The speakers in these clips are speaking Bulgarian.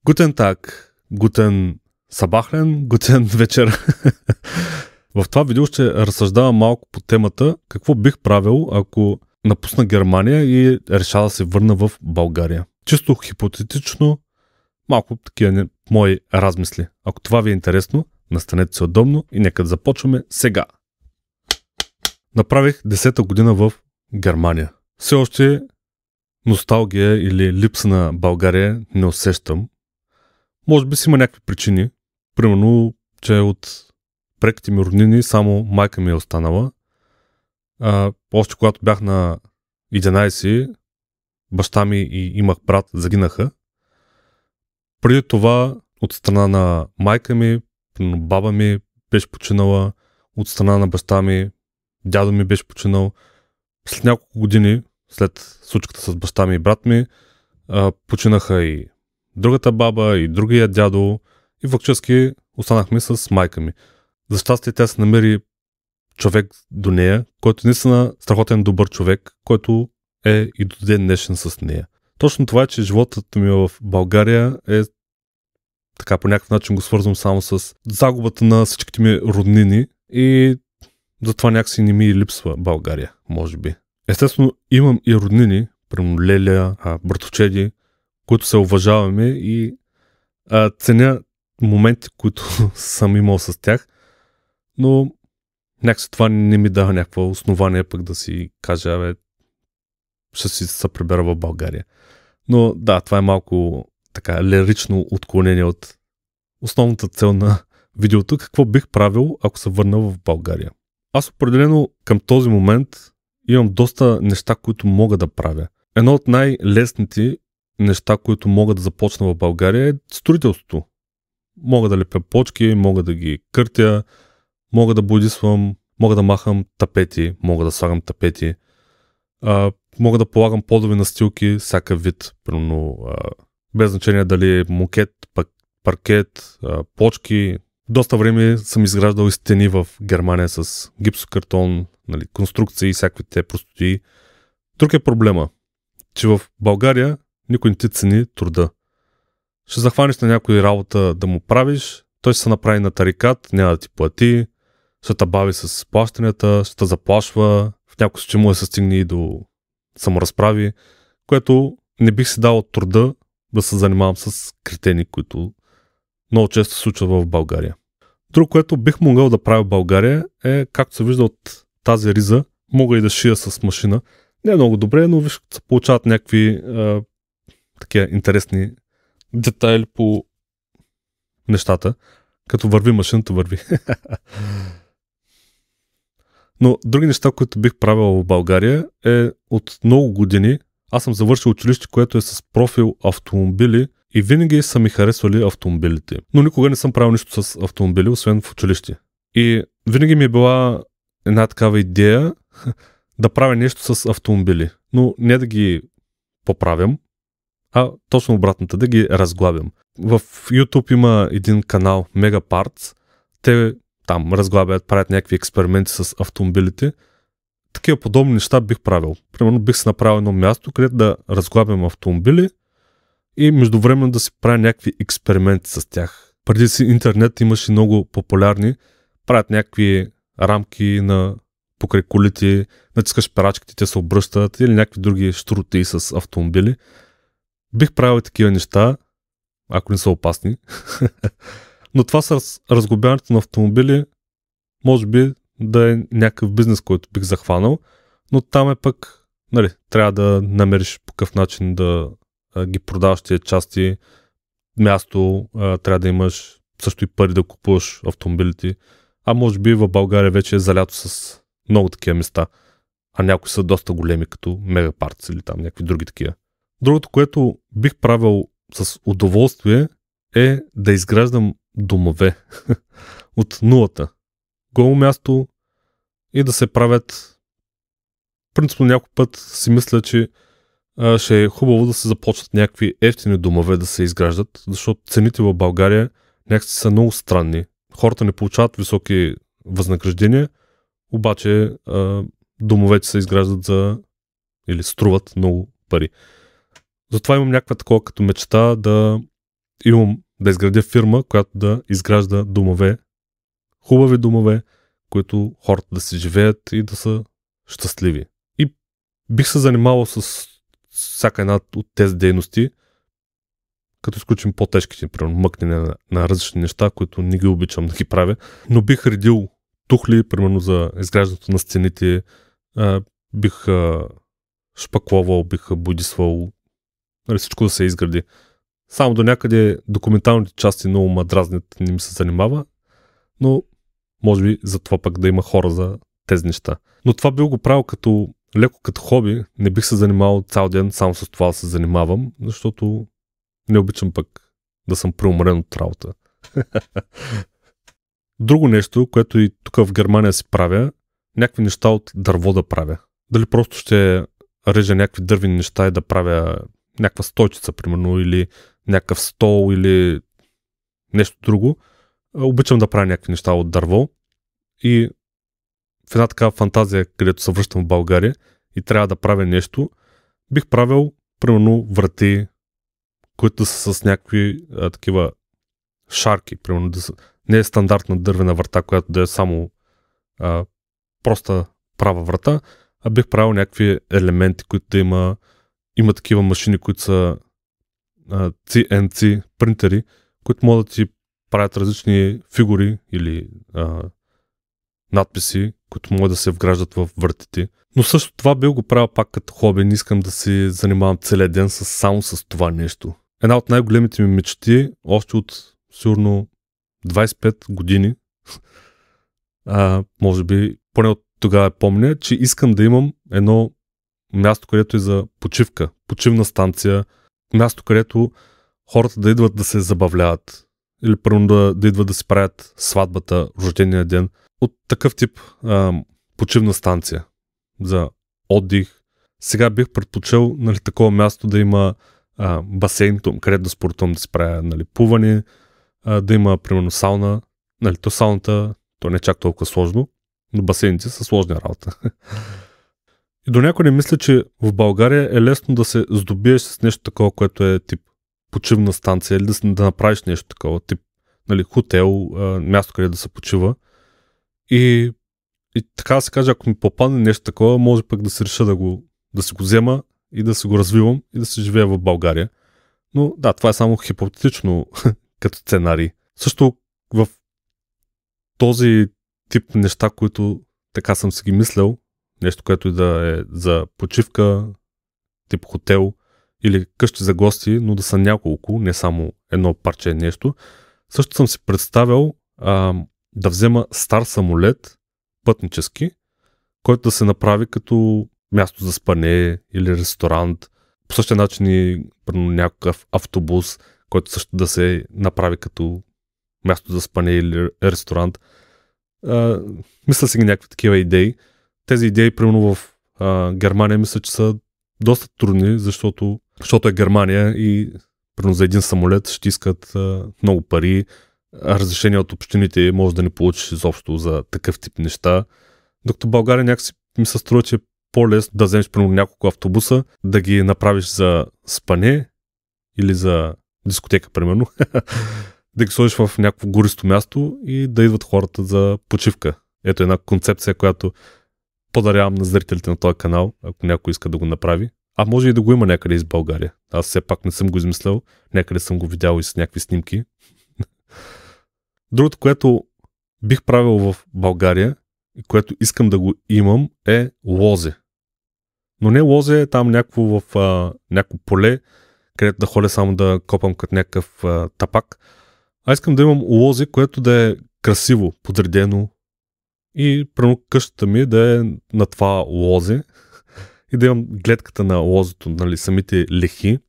Гутен так, гутен сабахлен, гутен вечер. В това видео ще разсъждавам малко по темата какво бих правил, ако напусна Германия и реша да се върна в България. Чисто хипотетично, малко такива мои размисли. Ако това ви е интересно, настанете се удобно и нека да започваме сега. Направих 10-та година в Германия. Все още носталгия или липса на България не усещам. Може би си има някакви причини. Примерно, че от преките ми роднини само майка ми е останала. Още когато бях на 11, баща ми и имах брат загинаха. Преди това от страна на майка ми, баба ми беше починала, от страна на баща ми, дядо ми беше починал. След няколко години, след случката с баща ми и брат ми, починаха и другата баба, и другия дядо, и фактически останахме с майка ми. За щастие тя се намери човек до нея, който наистина страхотен добър човек, който е и до ден днешен с нея. Точно това е, че животът ми в България е така по някакъв начин го свързвам само с загубата на всичките ми роднини и затова някакси не ми липсва България, може би. Естествено имам и роднини, примерно Леля, братовчеди, които се уважаваме и ценя моменти, които съм имал с тях, но някакси това не ми дава някакво основание пък да си кажа, ще си се прибера в България. Но да, това е малко така лирично отклонение от основната цел на видеото, какво бих правил, ако се върна в България. Аз определено към този момент имам доста неща, които мога да правя. Едно от най-лесните неща, които мога да започна в България е строителството. Мога да лепя почки, мога да ги къртя, мога да бодисвам, мога да махам тапети, мога да слагам тапети, мога да полагам подови настилки, всякакъв вид, примерно, без значение дали е мокет, паркет, почки. Доста време съм изграждал и стени в Германия с гипсокартон, конструкции и всякакви те простоти. Друг е проблема, че в България никой не ти цени труда. Ще захванеш на някой работа да му правиш, той ще се направи на тарикат, няма да ти плати, ще те бави с плащанията, ще те заплашва, в някой случай му да се стигне и до саморазправи, което не бих си дал труда да се занимавам с кретени, които много често се случват в България. Друго, което бих могъл да правя в България е, както се вижда от тази риза, мога и да шия с машина. Не е много добре, но виж, се получават някакви такива интересни детайли по нещата. Като върви машината, върви. Но други неща, които бих правил в България е от много години. Аз съм завършил училище, което е с профил автомобили и винаги са ми харесвали автомобилите. Но никога не съм правил нищо с автомобили, освен в училище. И винаги ми е била една такава идея да правя нещо с автомобили. Но не да ги поправям, а точно обратната, да ги разглабям. В YouTube има един канал Mega Parts. Те там разглабят, правят някакви експерименти с автомобилите. Такива подобни неща бих правил. Примерно бих се направил едно място, където да разглабям автомобили и междувременно да си правя някакви експерименти с тях. Преди си интернет имаше много популярни, правят някакви рамки на покрай колите, натискаш перачките, те се обръщат или някакви други щуротии с автомобили. Бих правил такива неща, ако не са опасни. Но това с разглобяването на автомобили може би да е някакъв бизнес, който бих захванал, но там е пък, трябва да намериш по какъв начин да ги продаваш тия части, място, трябва да имаш също и пари да купуваш автомобилите, а може би в България вече е залято с много такива места, а някои са доста големи, като Мегапарц или там някакви други такива. Другото, което бих правил с удоволствие е да изграждам домове от нулата. Голо място и да се правят. Принципно някой път си мисля, че ще е хубаво да се започнат някакви ефтини домове да се изграждат, защото цените в България някакси са много странни. Хората не получават високи възнаграждения, обаче домовете се изграждат или струват много пари. Затова имам някаква такова като мечта да имам да изградя фирма, която да изгражда домове, хубави домове, които хората да си живеят и да са щастливи. И бих се занимавал с всяка една от тези дейности, като изключим по-тежките, примерно мъкнене на различни неща, които не ги обичам да ги правя, но бих редил тухли, примерно за изграждането на стените, бих шпакловал, бих бодисвал, всичко да се изгради. Само до някъде документалните части много ме дразнят, не ми се занимава, но може би за това пък да има хора за тези неща. Но това бил го правил леко като хоби, не бих се занимавал цял ден само с това да се занимавам, защото не обичам пък да съм преуморен от работа. Друго нещо, което и тук в Германия си правя, някакви неща от дърво да правя. Дали просто ще режа някакви дървени неща и да правя някаква стойчица, примерно, или някакъв стол, или нещо друго. Обичам да правя някакви неща от дърво. И в една такава фантазия, където се връщам в България и трябва да правя нещо, бих правил, примерно, врати, които са с някакви такива шарки, примерно, не е стандартна дървена врата, която да е само проста права врата, а бих правил някакви елементи, които да има такива машини, които са CNC принтери, които могат да ти правят различни фигури или надписи, които могат да се вграждат в вратите. Но също това бил го правил пак като хоби, не искам да си занимавам целия ден само с това нещо. Една от най-големите ми мечти, още от сигурно 25 години, може би поне от тогава помня, че искам да имам едно място, където е за почивка, почивна станция, място, където хората да идват да се забавляват или първо да идват да си правят сватбата, рождения ден. От такъв тип почивна станция за отдих. Сега бих предпочел такова място да има басейн, където да спортувам, да си правя плуване, да има примерно сауна. То сауната, то не е чак толкова сложно, но басейните са сложна работа. И до някой не мисля, че в България е лесно да се здобиеш с нещо такова, което е тип почивна станция или да направиш нещо такова, тип хотел, място, където да се почива. И така да се каже, ако ми попадне нещо такова, може пък да се реша да си го взема и да си го развивам и да се живея в България. Но да, това е само хипотетично като сценарий. Също в този тип неща, които така съм си ги мислял, нещо, което и да е за почивка, тип хотел или къщи за гости, но да са няколко, не само едно парче нещо. Също съм си представил да взема стар самолет, пътнически, който да се направи като място за спане или ресторант. По същия начин и някакъв автобус, който също да се направи като място за спане или ресторант. Мисля си ги някакви такива идеи. Тези идеи, примерно в Германия, мисля, че са доста трудни, защото е Германия и примерно за един самолет ще искат много пари. Разрешение от общините може да не получиш изобщо за такъв тип неща. Докато България някакси ми се струва, че е по-лесно да вземеш примерно няколко автобуса, да ги направиш за спане или за дискотека, примерно. Да ги сложиш в някакво гористо място и да идват хората за почивка. Ето една концепция, която подарявам на зрителите на този канал, ако някой иска да го направи. А може и да го има някъде из България. Аз все пак не съм го измислял, някъде съм го видял и с някакви снимки. Другото, което бих правил в България и което искам да го имам, е лозе. Но не лозе там някакво в някакво поле, където да ходя само да копам като някакъв тапак. А искам да имам лозе, което да е красиво, подредено и прено къщата ми да е на това лозе и да имам гледката на лозето, самите лехи.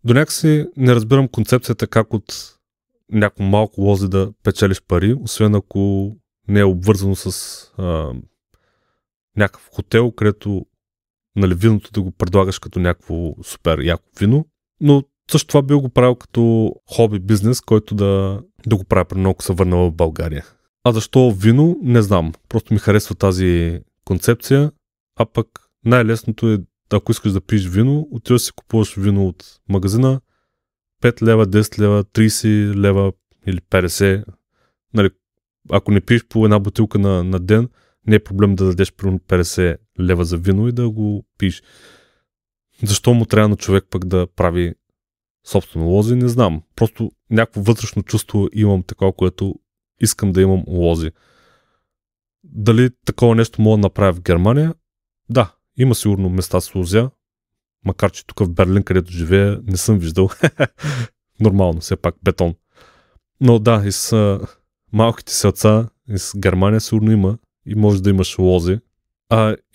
До някакси не разбирам концепцията как от някакво малко лозе да печелиш пари, освен ако не е обвързано с някакъв хотел, където виното да го предлагаш като някакво супер яко вино. Но също това бил го правил като хоби бизнес, който да го правя при много се върна в България. А защо вино? Не знам. Просто ми харесва тази концепция, а пък най-лесното е, ако искаш да пиеш вино, отиваш си купуваш вино от магазина, 5 лева, 10 лева, 30 лева или 50. Нали, ако не пиеш по една бутилка на ден, не е проблем да дадеш примерно 50 лева за вино и да го пиеш. Защо му трябва на човек пък да прави собствено лози, не знам. Просто някакво вътрешно чувство имам такова, което искам да имам лози. Дали такова нещо мога да направя в Германия? Да, има сигурно места с лозя, макар че тук в Берлин, където живея, не съм виждал. Нормално, все пак бетон. Но да, и с малките селца, и с Германия сигурно има и може да имаш лози.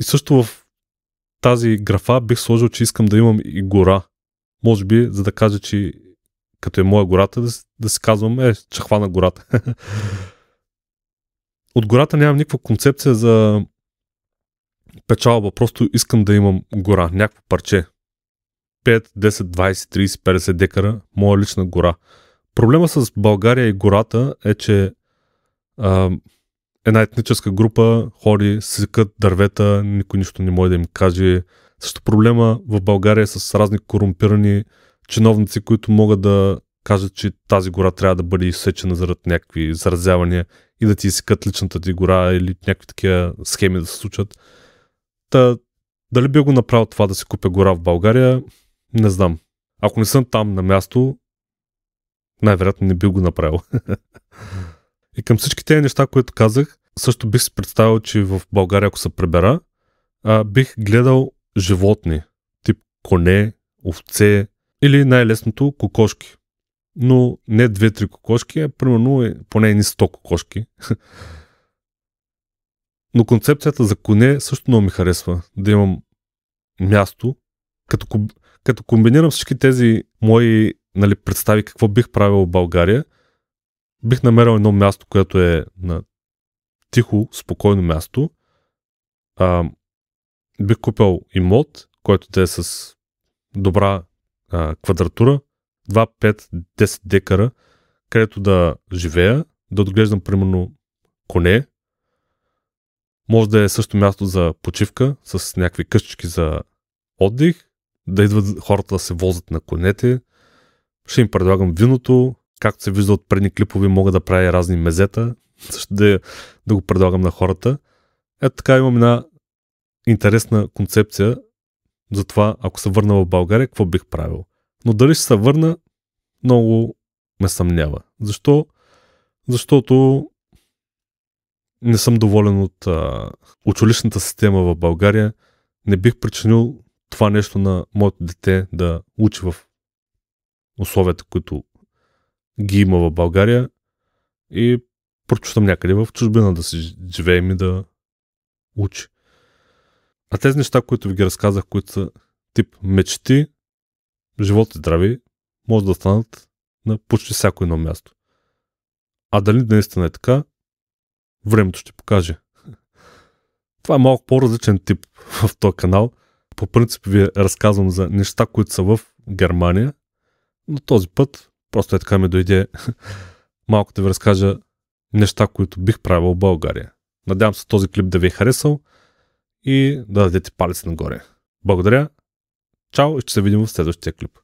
И също в тази графа бих сложил, че искам да имам и гора. Може би, за да кажа, че като е моя гората, да си казвам, че хвана гората. От гората нямам никаква концепция за печалба, просто искам да имам гора, някакво парче. 5, 10, 20, 30, 50 декара, моя лична гора. Проблема с България и гората е, че една етническа група ходи, секат дървета, никой нищо не може да им каже. Също проблема в България е с разни корумпирани чиновници, които могат да кажат, че тази гора трябва да бъде изсечена заради някакви заразявания и да ти изсекат личната ти гора или някакви такива схеми да се случат. Дали би го направил това да си купя гора в България? Не знам. Ако не съм там на място, най-вероятно не би го направил. И към всички тези неща, които казах, също бих си представил, че в България, ако се пребера, бих гледал животни, тип коне, овце или най-лесното кокошки. Но не 2-3 кокошки, а примерно поне едни 100 кокошки. Но концепцията за коне също много ми харесва. Да имам място, като комбинирам всички тези мои представи какво бих правил в България, бих намерил едно място, което е на тихо, спокойно място. Бих купил имот, който да е с добра квадратура, 2, 5, 10 декара, където да живея, да отглеждам примерно коне. Може да е също място за почивка, с някакви къщички за отдих, да идват хората да се возят на конете. Ще им предлагам виното, както се вижда от предни клипове, мога да правя разни мезета, също да го предлагам на хората. Ето така имам една интересна концепция за това, ако се върна в България, какво бих правил. Но дали ще се върна, много ме съмнява. Защо? Защото не съм доволен от училищната система в България. Не бих причинил това нещо на моето дете да учи в условията, които ги има в България и предпочитам някъде в чужбина да си живеем и да учи. А тези неща, които ви ги разказах, които са тип мечти, живот и здраве, може да станат на почти всяко едно място. А дали наистина е така, времето ще покаже. Това е малко по-различен тип в този канал. По принцип ви разказвам за неща, които са в Германия, но този път просто е така ми дойде малко да ви разкажа неща, които бих правил в България. Надявам се този клип да ви е харесал и да дадете палец нагоре. Благодаря, чао и ще се видим в следващия клип.